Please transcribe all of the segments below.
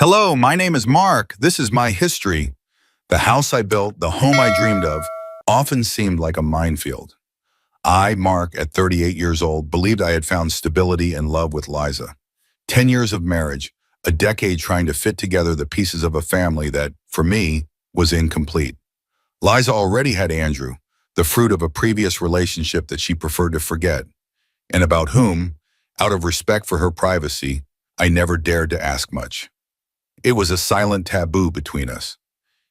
Hello, my name is Mark. This is my history. The house I built, the home I dreamed of, often seemed like a minefield. I, Mark, at 38 years old, believed I had found stability and love with Liza. 10 years of marriage, a decade trying to fit together the pieces of a family that, for me, was incomplete. Liza already had Andrew, the fruit of a previous relationship that she preferred to forget, and about whom, out of respect for her privacy, I never dared to ask much. It was a silent taboo between us.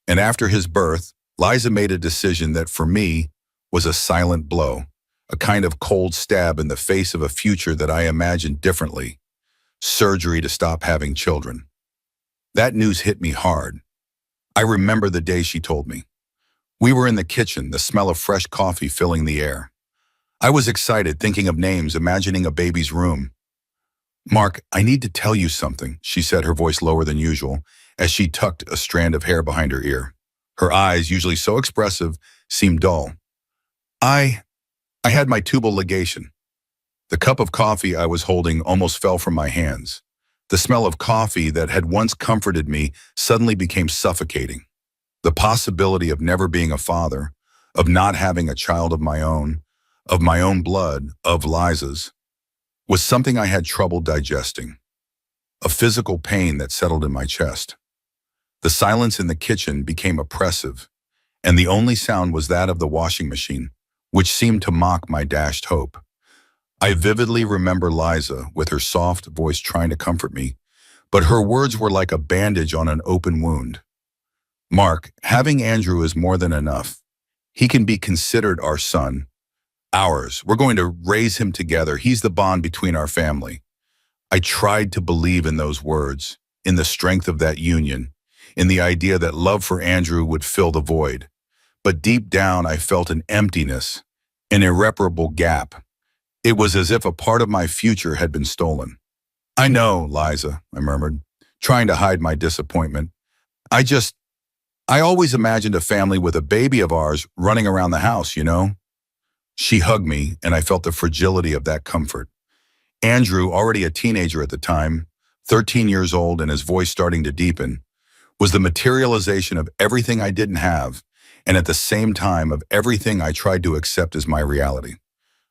And after his birth, Liza made a decision that for me was a silent blow, a kind of cold stab in the face of a future that I imagined differently, surgery to stop having children. That news hit me hard. I remember the day she told me. We were in the kitchen, the smell of fresh coffee filling the air. I was excited, thinking of names, imagining a baby's room. "Mark, I need to tell you something," she said, her voice lower than usual, as she tucked a strand of hair behind her ear. Her eyes, usually so expressive, seemed dull. I had my tubal ligation. The cup of coffee I was holding almost fell from my hands. The smell of coffee that had once comforted me suddenly became suffocating. The possibility of never being a father, of not having a child of my own blood, of Liza's, was something I had trouble digesting. A physical pain that settled in my chest. The silence in the kitchen became oppressive, and the only sound was that of the washing machine, which seemed to mock my dashed hope. I vividly remember Liza, with her soft voice trying to comfort me, but her words were like a bandage on an open wound. "Mark, having Andrew is more than enough. He can be considered our son. Ours. We're going to raise him together. He's the bond between our family." I tried to believe in those words, in the strength of that union, in the idea that love for Andrew would fill the void. But deep down, I felt an emptiness, an irreparable gap. It was as if a part of my future had been stolen. "I know, Liza," I murmured, trying to hide my disappointment. I always imagined a family with a baby of ours running around the house, you know?" She hugged me, and I felt the fragility of that comfort. Andrew, already a teenager at the time, 13 years old and his voice starting to deepen, was the materialization of everything I didn't have, and at the same time of everything I tried to accept as my reality.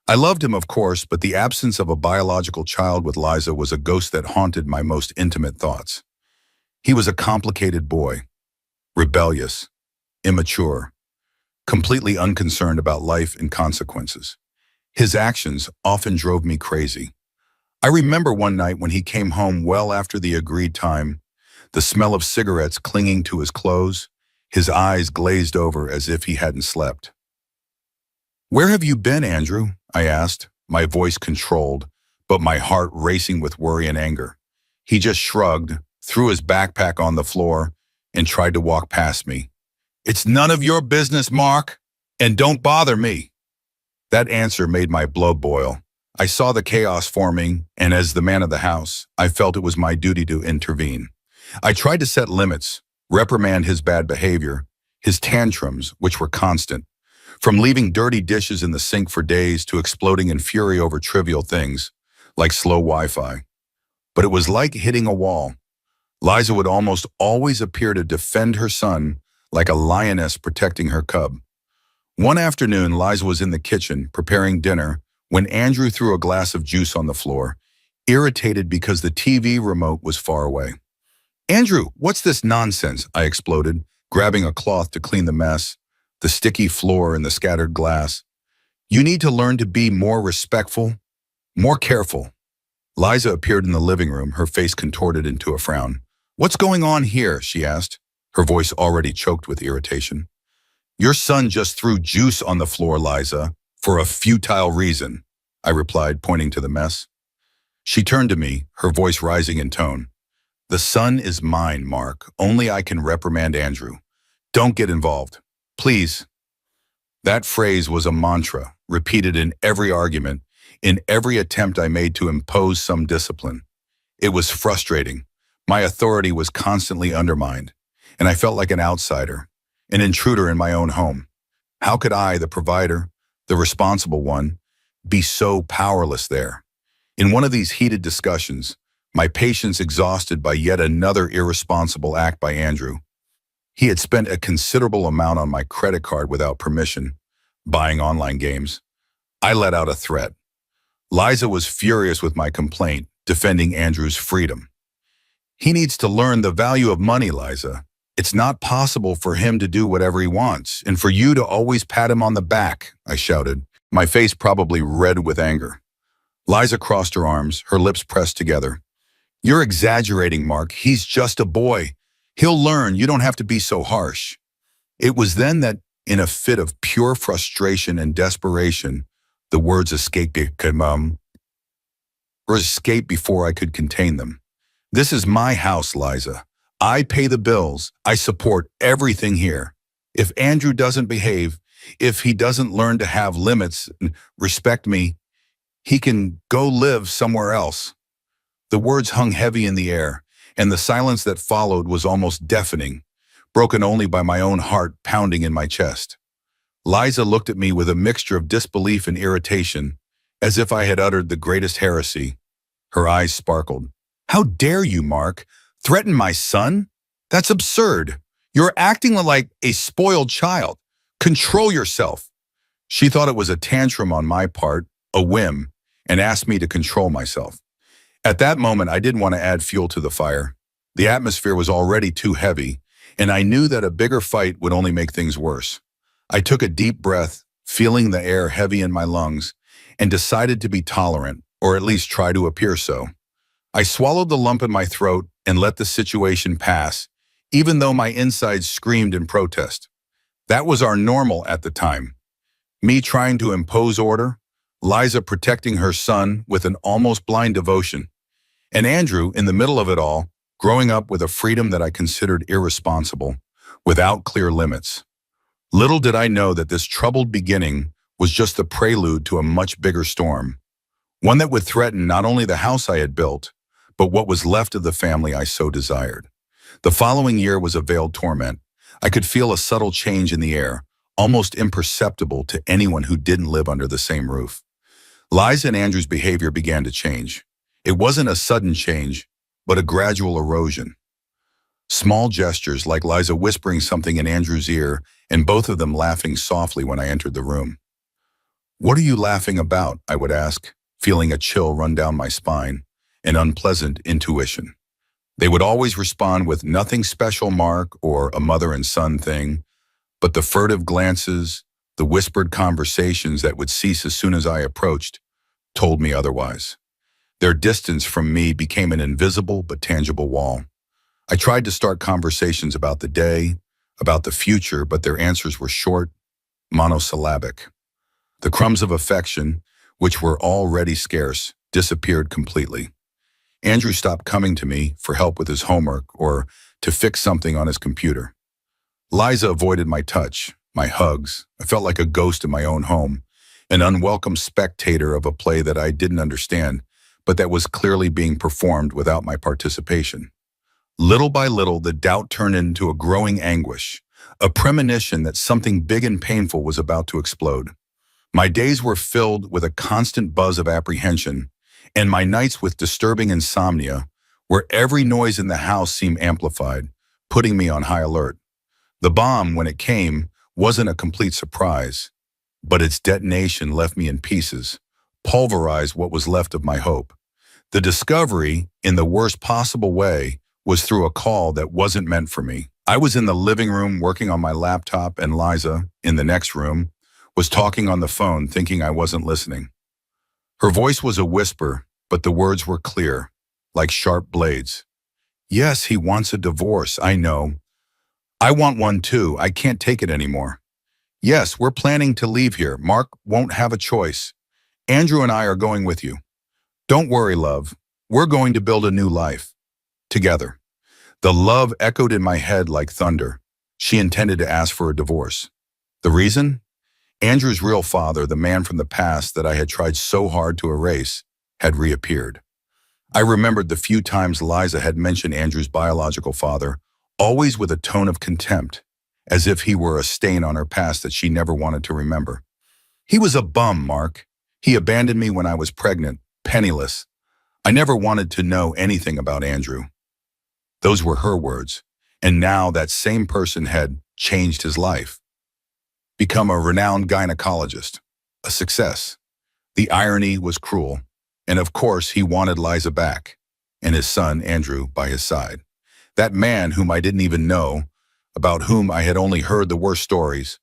I loved him, of course, but the absence of a biological child with Liza was a ghost that haunted my most intimate thoughts. He was a complicated boy, rebellious, immature, completely unconcerned about life and consequences. His actions often drove me crazy. I remember one night when he came home well after the agreed time, the smell of cigarettes clinging to his clothes, his eyes glazed over as if he hadn't slept. "Where have you been, Andrew?" I asked, my voice controlled, but my heart racing with worry and anger. He just shrugged, threw his backpack on the floor, and tried to walk past me. "It's none of your business, Mark, and don't bother me." That answer made my blood boil. I saw the chaos forming, and as the man of the house, I felt it was my duty to intervene. I tried to set limits, reprimand his bad behavior, his tantrums, which were constant, from leaving dirty dishes in the sink for days to exploding in fury over trivial things, like slow Wi-Fi. But it was like hitting a wall. Liza would almost always appear to defend her son like a lioness protecting her cub. One afternoon, Liza was in the kitchen preparing dinner when Andrew threw a glass of juice on the floor, irritated because the TV remote was far away. "Andrew, what's this nonsense?" I exploded, grabbing a cloth to clean the mess, the sticky floor and the scattered glass. "You need to learn to be more respectful, more careful." Liza appeared in the living room, her face contorted into a frown. "What's going on here?" she asked, her voice already choked with irritation. "Your son just threw juice on the floor, Liza, for a futile reason," I replied, pointing to the mess. She turned to me, her voice rising in tone. "The son is mine, Mark. Only I can reprimand Andrew. Don't get involved. Please." That phrase was a mantra, repeated in every argument, in every attempt I made to impose some discipline. It was frustrating. My authority was constantly undermined, and I felt like an outsider, an intruder in my own home. How could I, the provider, the responsible one, be so powerless there? In one of these heated discussions, my patience exhausted by yet another irresponsible act by Andrew. He had spent a considerable amount on my credit card without permission, buying online games. I let out a threat. Liza was furious with my complaint, defending Andrew's freedom. He needs to learn the value of money, Liza. It's not possible for him to do whatever he wants, and for you to always pat him on the back, I shouted, my face probably red with anger. Liza crossed her arms, her lips pressed together. You're exaggerating, Mark. He's just a boy. He'll learn. You don't have to be so harsh. It was then that, in a fit of pure frustration and desperation, the words escaped before I could contain them. This is my house, Liza. I pay the bills. I support everything here. If Andrew doesn't behave, if he doesn't learn to have limits and respect me, he can go live somewhere else. The words hung heavy in the air, and the silence that followed was almost deafening, broken only by my own heart pounding in my chest. Liza looked at me with a mixture of disbelief and irritation, as if I had uttered the greatest heresy. Her eyes sparkled. How dare you, Mark? Threaten my son? That's absurd. You're acting like a spoiled child. Control yourself. She thought it was a tantrum on my part, a whim, and asked me to control myself. At that moment, I didn't want to add fuel to the fire. The atmosphere was already too heavy, and I knew that a bigger fight would only make things worse. I took a deep breath, feeling the air heavy in my lungs, and decided to be tolerant, or at least try to appear so. I swallowed the lump in my throat and let the situation pass, even though my insides screamed in protest. That was our normal at the time. Me trying to impose order, Liza protecting her son with an almost blind devotion, and Andrew, in the middle of it all, growing up with a freedom that I considered irresponsible, without clear limits. Little did I know that this troubled beginning was just the prelude to a much bigger storm, one that would threaten not only the house I had built, but what was left of the family I so desired. The following year was a veiled torment. I could feel a subtle change in the air, almost imperceptible to anyone who didn't live under the same roof. Liza and Andrew's behavior began to change. It wasn't a sudden change, but a gradual erosion. Small gestures like Liza whispering something in Andrew's ear and both of them laughing softly when I entered the room. What are you laughing about? I would ask, feeling a chill run down my spine, an unpleasant intuition. They would always respond with nothing special, Mark, or a mother and son thing, but the furtive glances, the whispered conversations that would cease as soon as I approached, told me otherwise. Their distance from me became an invisible but tangible wall. I tried to start conversations about the day, about the future, but their answers were short, monosyllabic. The crumbs of affection, which were already scarce, disappeared completely. Andrew stopped coming to me for help with his homework or to fix something on his computer. Liza avoided my touch, my hugs. I felt like a ghost in my own home, an unwelcome spectator of a play that I didn't understand, but that was clearly being performed without my participation. Little by little, the doubt turned into a growing anguish, a premonition that something big and painful was about to explode. My days were filled with a constant buzz of apprehension, and my nights with disturbing insomnia, where every noise in the house seemed amplified, putting me on high alert. The bomb, when it came, wasn't a complete surprise, but its detonation left me in pieces, pulverized what was left of my hope. The discovery, in the worst possible way, was through a call that wasn't meant for me. I was in the living room working on my laptop, and Liza, in the next room, was talking on the phone thinking I wasn't listening. Her voice was a whisper, but the words were clear, like sharp blades. Yes, he wants a divorce, I know. I want one too. I can't take it anymore. Yes, we're planning to leave here. Mark won't have a choice. Andrew and I are going with you. Don't worry, love. We're going to build a new life. Together. The love echoed in my head like thunder. She intended to ask for a divorce. The reason? Andrew's real father, the man from the past that I had tried so hard to erase, had reappeared. I remembered the few times Liza had mentioned Andrew's biological father, always with a tone of contempt, as if he were a stain on her past that she never wanted to remember. He was a bum, Mark. He abandoned me when I was pregnant, penniless. I never wanted to know anything about Andrew. Those were her words. And now that same person had changed his life, become a renowned gynecologist, a success. The irony was cruel. And of course, he wanted Liza back, and his son, Andrew, by his side. That man whom I didn't even know, about whom I had only heard the worst stories,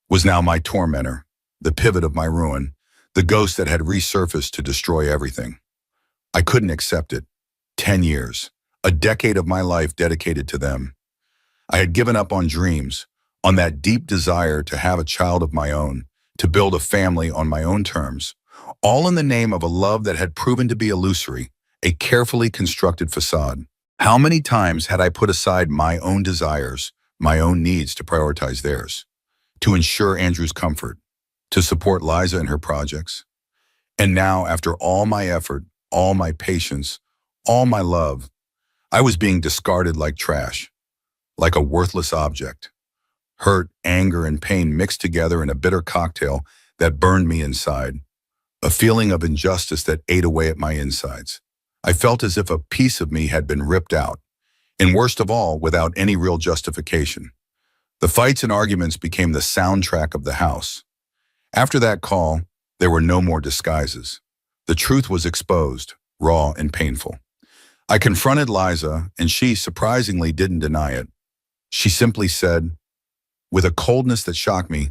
was now my tormentor, the pivot of my ruin, the ghost that had resurfaced to destroy everything. I couldn't accept it. 10 years, a decade of my life dedicated to them. I had given up on dreams, on that deep desire to have a child of my own, to build a family on my own terms, all in the name of a love that had proven to be illusory, a carefully constructed facade. How many times had I put aside my own desires, my own needs to prioritize theirs, to ensure Andrew's comfort, to support Liza in her projects? And now, after all my effort, all my patience, all my love, I was being discarded like trash, like a worthless object. Hurt, anger, and pain mixed together in a bitter cocktail that burned me inside. A feeling of injustice that ate away at my insides. I felt as if a piece of me had been ripped out, and worst of all, without any real justification. The fights and arguments became the soundtrack of the house. After that call, there were no more disguises. The truth was exposed, raw and painful. I confronted Liza, and she surprisingly didn't deny it. She simply said, with a coldness that shocked me,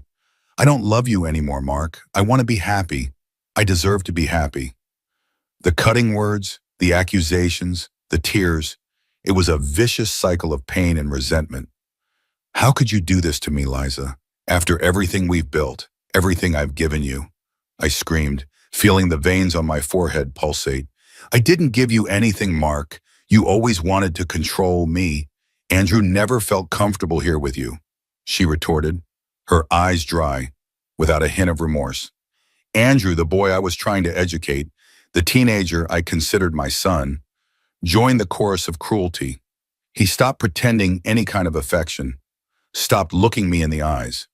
"I don't love you anymore, Mark. I want to be happy. I deserve to be happy." The cutting words, the accusations, the tears, it was a vicious cycle of pain and resentment. "How could you do this to me, Liza, after everything we've built, everything I've given you?" I screamed, feeling the veins on my forehead pulsate. "I didn't give you anything, Mark. You always wanted to control me. Andrew never felt comfortable here with you," she retorted, her eyes dry, without a hint of remorse. Andrew, the boy I was trying to educate, the teenager I considered my son, joined the chorus of cruelty. He stopped pretending any kind of affection, stopped looking me in the eyes.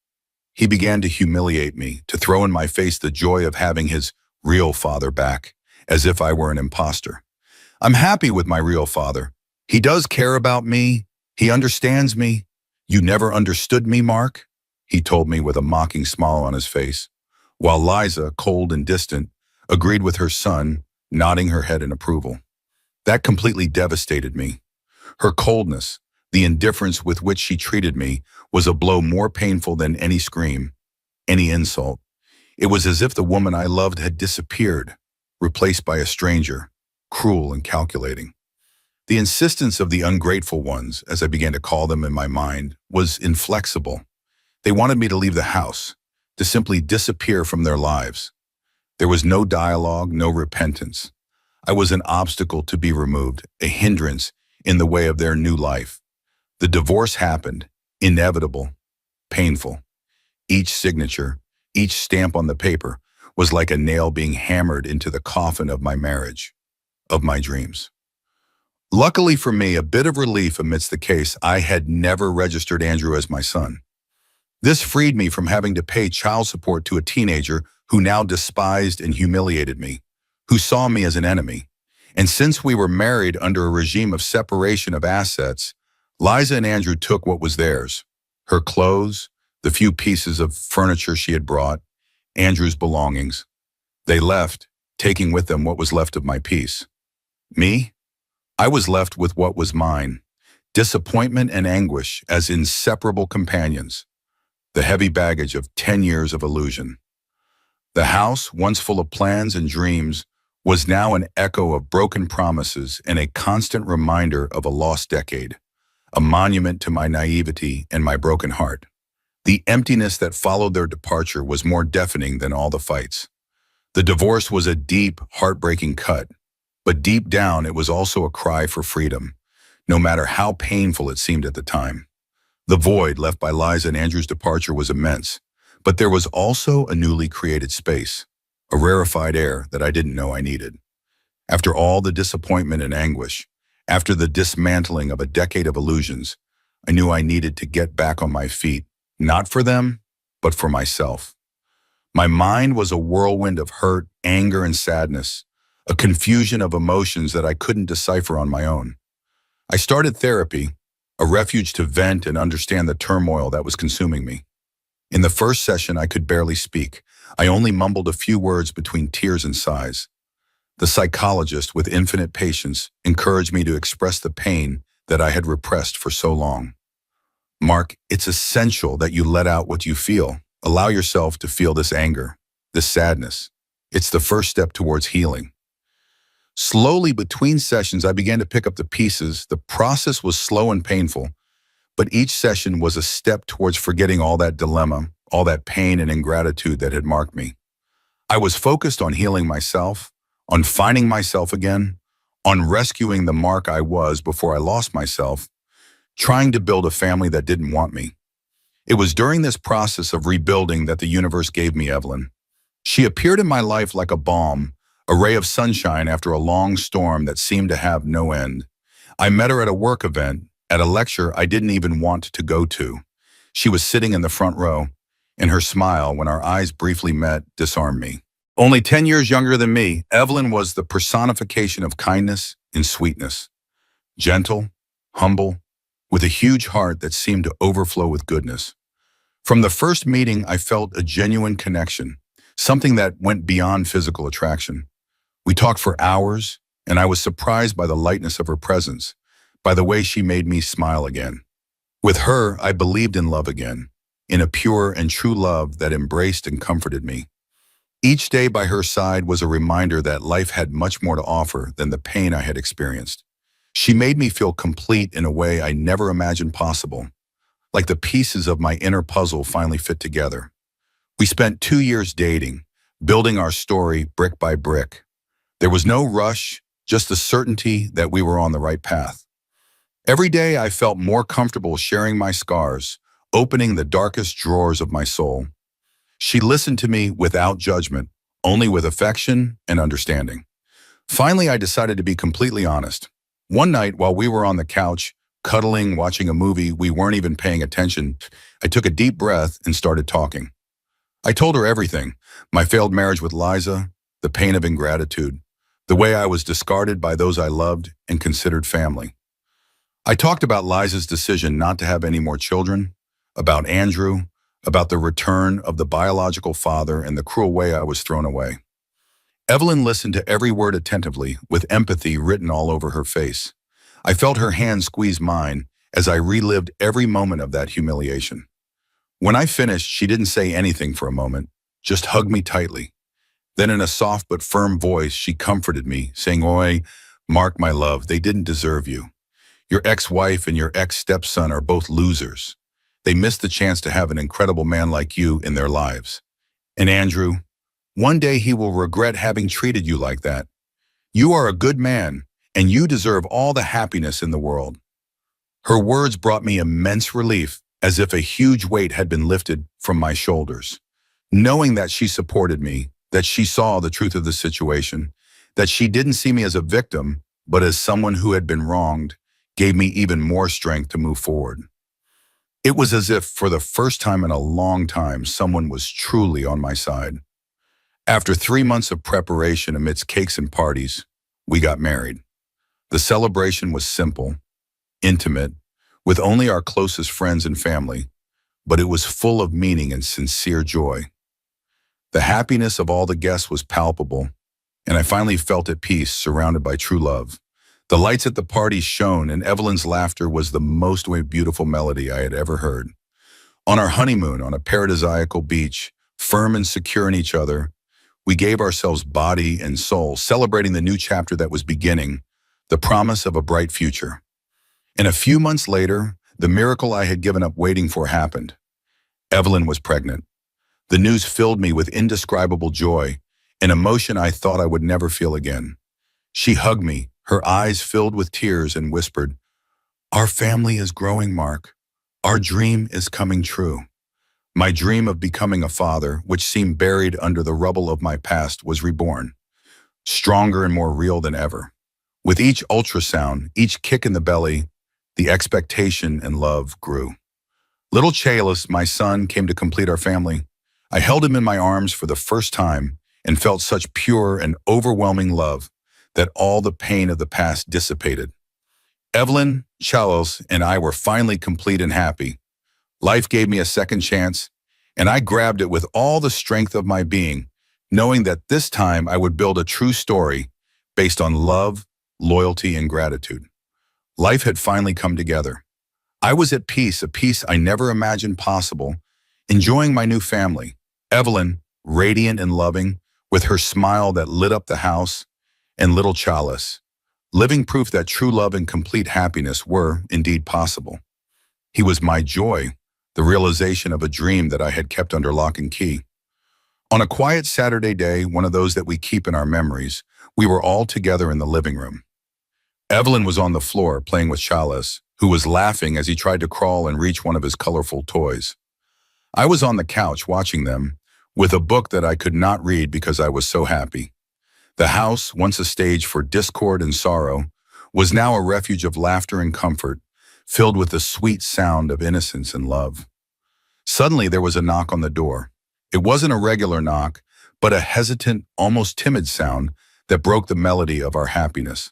He began to humiliate me, to throw in my face the joy of having his real father back, as if I were an imposter. "I'm happy with my real father. He does care about me. He understands me. You never understood me, Mark," he told me with a mocking smile on his face, while Liza, cold and distant, agreed with her son, nodding her head in approval. That completely devastated me. Her coldness, the indifference with which she treated me, was a blow more painful than any scream, any insult. It was as if the woman I loved had disappeared, replaced by a stranger, cruel and calculating. The insistence of the ungrateful ones, as I began to call them in my mind, was inflexible. They wanted me to leave the house, to simply disappear from their lives. There was no dialogue, no repentance. I was an obstacle to be removed, a hindrance in the way of their new life. The divorce happened, inevitable, painful. Each signature, each stamp on the paper, was like a nail being hammered into the coffin of my marriage, of my dreams. Luckily for me, a bit of relief amidst the case, I had never registered Andrew as my son. This freed me from having to pay child support to a teenager who now despised and humiliated me, who saw me as an enemy. And since we were married under a regime of separation of assets, Liza and Andrew took what was theirs: her clothes, the few pieces of furniture she had brought, Andrew's belongings. They left, taking with them what was left of my peace. Me? I was left with what was mine: disappointment and anguish as inseparable companions, the heavy baggage of 10 years of illusion. The house, once full of plans and dreams, was now an echo of broken promises and a constant reminder of a lost decade, a monument to my naivety and my broken heart. The emptiness that followed their departure was more deafening than all the fights. The divorce was a deep, heartbreaking cut, but deep down it was also a cry for freedom, no matter how painful it seemed at the time. The void left by Liza and Andrew's departure was immense, but there was also a newly created space, a rarefied air that I didn't know I needed. After all the disappointment and anguish, after the dismantling of a decade of illusions, I knew I needed to get back on my feet, not for them, but for myself. My mind was a whirlwind of hurt, anger, and sadness, a confusion of emotions that I couldn't decipher on my own. I started therapy, a refuge to vent and understand the turmoil that was consuming me. In the first session, I could barely speak. I only mumbled a few words between tears and sighs. The psychologist, with infinite patience, encouraged me to express the pain that I had repressed for so long. Mark, it's essential that you let out what you feel. Allow yourself to feel this anger, this sadness. It's the first step towards healing. Slowly between sessions, I began to pick up the pieces. The process was slow and painful, but each session was a step towards forgetting all that dilemma, all that pain and ingratitude that had marked me. I was focused on healing myself, on finding myself again, on rescuing the Mark I was before I lost myself, trying to build a family that didn't want me. It was during this process of rebuilding that the universe gave me Evelyn. She appeared in my life like a balm, a ray of sunshine after a long storm that seemed to have no end. I met her at a work event, at a lecture I didn't even want to go to. She was sitting in the front row, and her smile, when our eyes briefly met, disarmed me. Only 10 years younger than me, Evelyn was the personification of kindness and sweetness. Gentle, humble, with a huge heart that seemed to overflow with goodness. From the first meeting, I felt a genuine connection, something that went beyond physical attraction. We talked for hours, and I was surprised by the lightness of her presence, by the way she made me smile again. With her, I believed in love again, in a pure and true love that embraced and comforted me. Each day by her side was a reminder that life had much more to offer than the pain I had experienced. She made me feel complete in a way I never imagined possible, like the pieces of my inner puzzle finally fit together. We spent 2 years dating, building our story brick by brick. There was no rush, just the certainty that we were on the right path. Every day I felt more comfortable sharing my scars, opening the darkest drawers of my soul. She listened to me without judgment, only with affection and understanding. Finally, I decided to be completely honest. One night, while we were on the couch, cuddling, watching a movie we weren't even paying attention, I took a deep breath and started talking. I told her everything: my failed marriage with Liza, the pain of ingratitude, the way I was discarded by those I loved and considered family. I talked about Liza's decision not to have any more children, about Andrew, about the return of the biological father and the cruel way I was thrown away. Evelyn listened to every word attentively, with empathy written all over her face. I felt her hand squeeze mine as I relived every moment of that humiliation. When I finished, she didn't say anything for a moment, just hugged me tightly. Then in a soft but firm voice, she comforted me, saying, "Oi, Mark, my love, they didn't deserve you. Your ex-wife and your ex-stepson are both losers. They missed the chance to have an incredible man like you in their lives. And Andrew, one day he will regret having treated you like that. You are a good man, and you deserve all the happiness in the world." Her words brought me immense relief, as if a huge weight had been lifted from my shoulders. Knowing that she supported me, that she saw the truth of the situation, that she didn't see me as a victim, but as someone who had been wronged, gave me even more strength to move forward. It was as if, for the first time in a long time, someone was truly on my side. After 3 months of preparation amidst cakes and parties, we got married. The celebration was simple, intimate, with only our closest friends and family, but it was full of meaning and sincere joy. The happiness of all the guests was palpable, and I finally felt at peace, surrounded by true love. The lights at the party shone, and Evelyn's laughter was the most beautiful melody I had ever heard. On our honeymoon on a paradisiacal beach, firm and secure in each other, we gave ourselves body and soul, celebrating the new chapter that was beginning, the promise of a bright future. And a few months later, the miracle I had given up waiting for happened. Evelyn was pregnant. The news filled me with indescribable joy, an emotion I thought I would never feel again. She hugged me, her eyes filled with tears, and whispered, "Our family is growing, Mark. Our dream is coming true." My dream of becoming a father, which seemed buried under the rubble of my past, was reborn, stronger and more real than ever. With each ultrasound, each kick in the belly, the expectation and love grew. Little Chalice, my son, came to complete our family. I held him in my arms for the first time, and felt such pure and overwhelming love that all the pain of the past dissipated. Evelyn, Charles, and I were finally complete and happy. Life gave me a second chance, and I grabbed it with all the strength of my being, knowing that this time I would build a true story based on love, loyalty, and gratitude. Life had finally come together. I was at peace, a peace I never imagined possible, enjoying my new family. Evelyn, radiant and loving, with her smile that lit up the house, and little Chalice, living proof that true love and complete happiness were indeed possible. He was my joy, the realization of a dream that I had kept under lock and key. On a quiet Saturday day, one of those that we keep in our memories, we were all together in the living room. Evelyn was on the floor playing with Chalice, who was laughing as he tried to crawl and reach one of his colorful toys. I was on the couch watching them, with a book that I could not read because I was so happy. The house, once a stage for discord and sorrow, was now a refuge of laughter and comfort, filled with the sweet sound of innocence and love. Suddenly there was a knock on the door. It wasn't a regular knock, but a hesitant, almost timid sound that broke the melody of our happiness.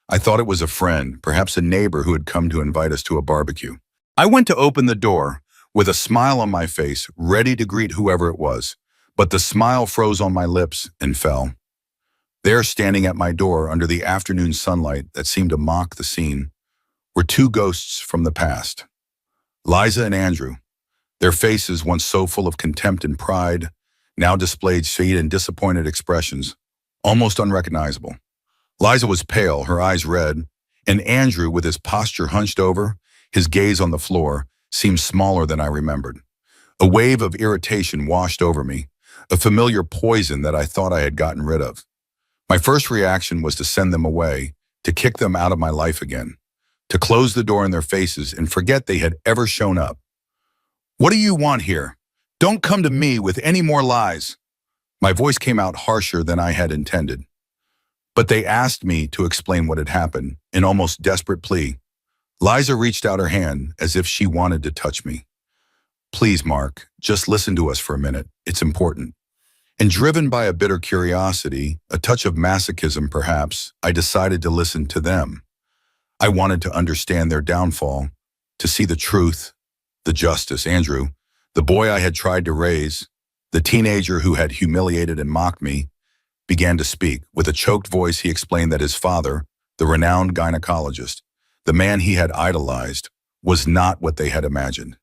I thought it was a friend, perhaps a neighbor who had come to invite us to a barbecue. I went to open the door, with a smile on my face, ready to greet whoever it was, but the smile froze on my lips and fell. There, standing at my door under the afternoon sunlight that seemed to mock the scene, were two ghosts from the past. Liza and Andrew, their faces once so full of contempt and pride, now displayed sweet and disappointed expressions, almost unrecognizable. Liza was pale, her eyes red, and Andrew, with his posture hunched over, his gaze on the floor, seemed smaller than I remembered. A wave of irritation washed over me, a familiar poison that I thought I had gotten rid of. My first reaction was to send them away, to kick them out of my life again, to close the door in their faces and forget they had ever shown up. "What do you want here? Don't come to me with any more lies." My voice came out harsher than I had intended. But they asked me to explain what had happened, in almost desperate plea. Liza reached out her hand as if she wanted to touch me. "Please, Mark, just listen to us for a minute. It's important." And driven by a bitter curiosity, a touch of masochism perhaps, I decided to listen to them. I wanted to understand their downfall, to see the truth, the justice. Andrew, the boy I had tried to raise, the teenager who had humiliated and mocked me, began to speak. With a choked voice, he explained that his father, the renowned gynecologist, the man he had idolized, was not what they had imagined.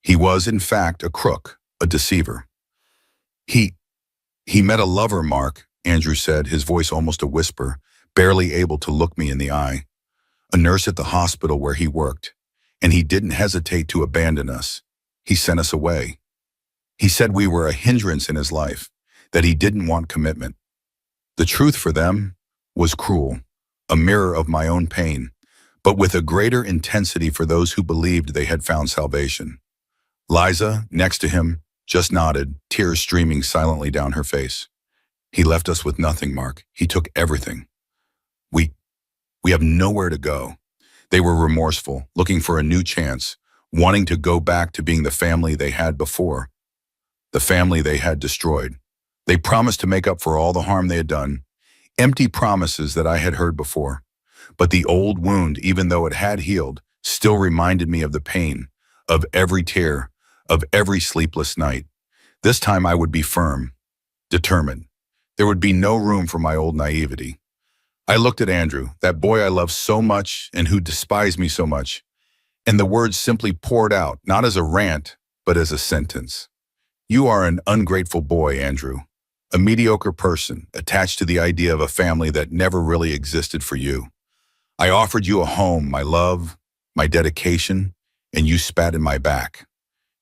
He was, in fact, a crook, a deceiver. He met a lover, Mark, Andrew said, his voice almost a whisper, barely able to look me in the eye. A nurse at the hospital where he worked, and he didn't hesitate to abandon us. He sent us away. He said we were a hindrance in his life, that he didn't want commitment. The truth for them was cruel, a mirror of my own pain, but with a greater intensity for those who believed they had found salvation. Liza, next to him, just nodded, tears streaming silently down her face. "He left us with nothing, Mark. He took everything. We have nowhere to go." They were remorseful, looking for a new chance, wanting to go back to being the family they had before, the family they had destroyed. They promised to make up for all the harm they had done, empty promises that I had heard before. But the old wound, even though it had healed, still reminded me of the pain, of every tear, of every sleepless night. This time I would be firm, determined. There would be no room for my old naivety. I looked at Andrew, that boy I loved so much and who despised me so much, and the words simply poured out, not as a rant, but as a sentence. "You are an ungrateful boy, Andrew. A mediocre person, attached to the idea of a family that never really existed for you. I offered you a home, my love, my dedication, and you spat in my back.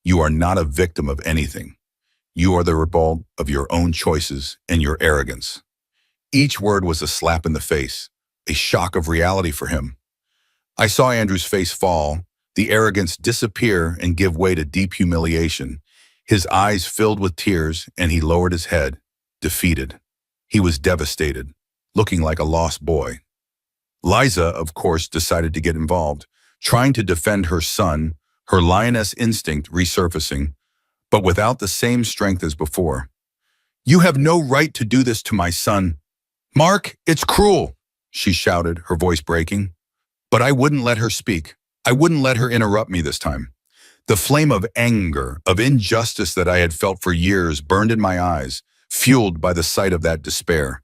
You are not a victim of anything. You are the result of your own choices and your arrogance." Each word was a slap in the face, a shock of reality for him. I saw Andrew's face fall, the arrogance disappear and give way to deep humiliation. His eyes filled with tears and he lowered his head, defeated. He was devastated, looking like a lost boy. Liza, of course, decided to get involved, trying to defend her son, her lioness instinct resurfacing, but without the same strength as before. You have no right to do this to my son. Mark, it's cruel, she shouted, her voice breaking. But I wouldn't let her speak. I wouldn't let her interrupt me this time. The flame of anger, of injustice that I had felt for years burned in my eyes, fueled by the sight of that despair.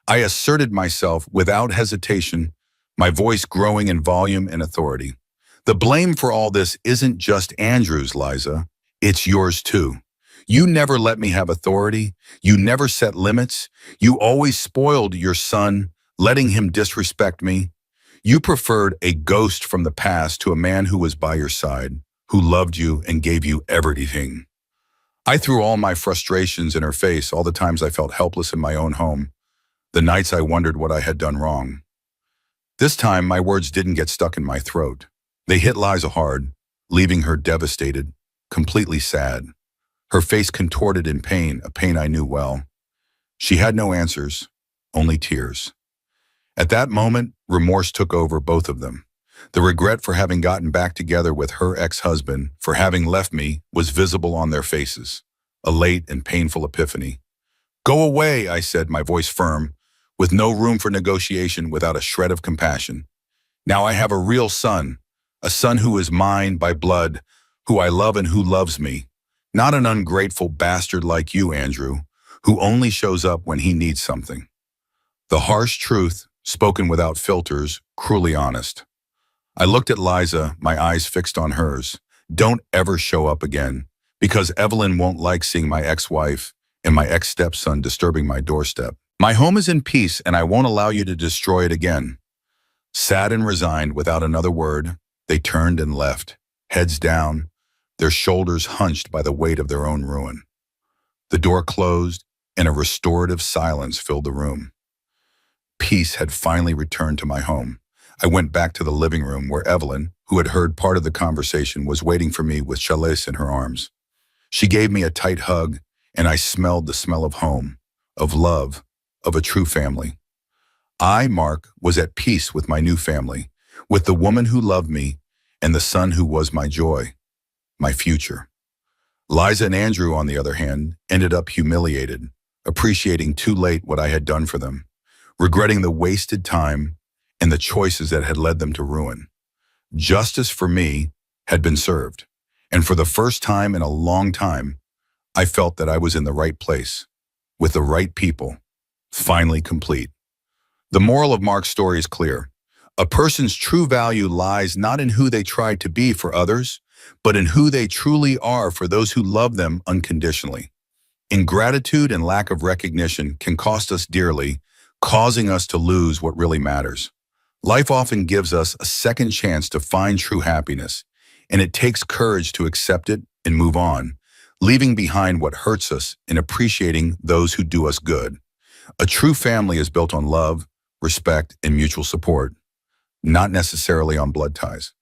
I asserted myself without hesitation, my voice growing in volume and authority. The blame for all this isn't just Andrew's, Liza. It's yours too. You never let me have authority. You never set limits. You always spoiled your son, letting him disrespect me. You preferred a ghost from the past to a man who was by your side, who loved you and gave you everything. I threw all my frustrations in her face, all the times I felt helpless in my own home, the nights I wondered what I had done wrong. This time, my words didn't get stuck in my throat. They hit Liza hard, leaving her devastated, completely sad. Her face contorted in pain, a pain I knew well. She had no answers, only tears. At that moment, remorse took over both of them. The regret for having gotten back together with her ex-husband, for having left me, was visible on their faces. A late and painful epiphany. Go away, I said, my voice firm, with no room for negotiation, without a shred of compassion. Now I have a real son, a son who is mine by blood, who I love and who loves me. Not an ungrateful bastard like you, Andrew, who only shows up when he needs something. The harsh truth, spoken without filters, cruelly honest. I looked at Liza, my eyes fixed on hers. Don't ever show up again, because Evelyn won't like seeing my ex-wife and my ex-stepson disturbing my doorstep. My home is in peace, and I won't allow you to destroy it again. Sad and resigned, without another word, they turned and left, heads down, their shoulders hunched by the weight of their own ruin. The door closed, and a restorative silence filled the room. Peace had finally returned to my home. I went back to the living room where Evelyn, who had heard part of the conversation, was waiting for me with Chalice in her arms. She gave me a tight hug, and I smelled the smell of home, of love, of a true family. I, Mark, was at peace with my new family, with the woman who loved me and the son who was my joy, my future. Liza and Andrew, on the other hand, ended up humiliated, appreciating too late what I had done for them, regretting the wasted time and the choices that had led them to ruin. Justice for me had been served, and for the first time in a long time, I felt that I was in the right place, with the right people, finally complete. The moral of Mark's story is clear. A person's true value lies not in who they try to be for others, but in who they truly are for those who love them unconditionally. Ingratitude and lack of recognition can cost us dearly, causing us to lose what really matters. Life often gives us a second chance to find true happiness, and it takes courage to accept it and move on, leaving behind what hurts us and appreciating those who do us good. A true family is built on love, respect, and mutual support, not necessarily on blood ties.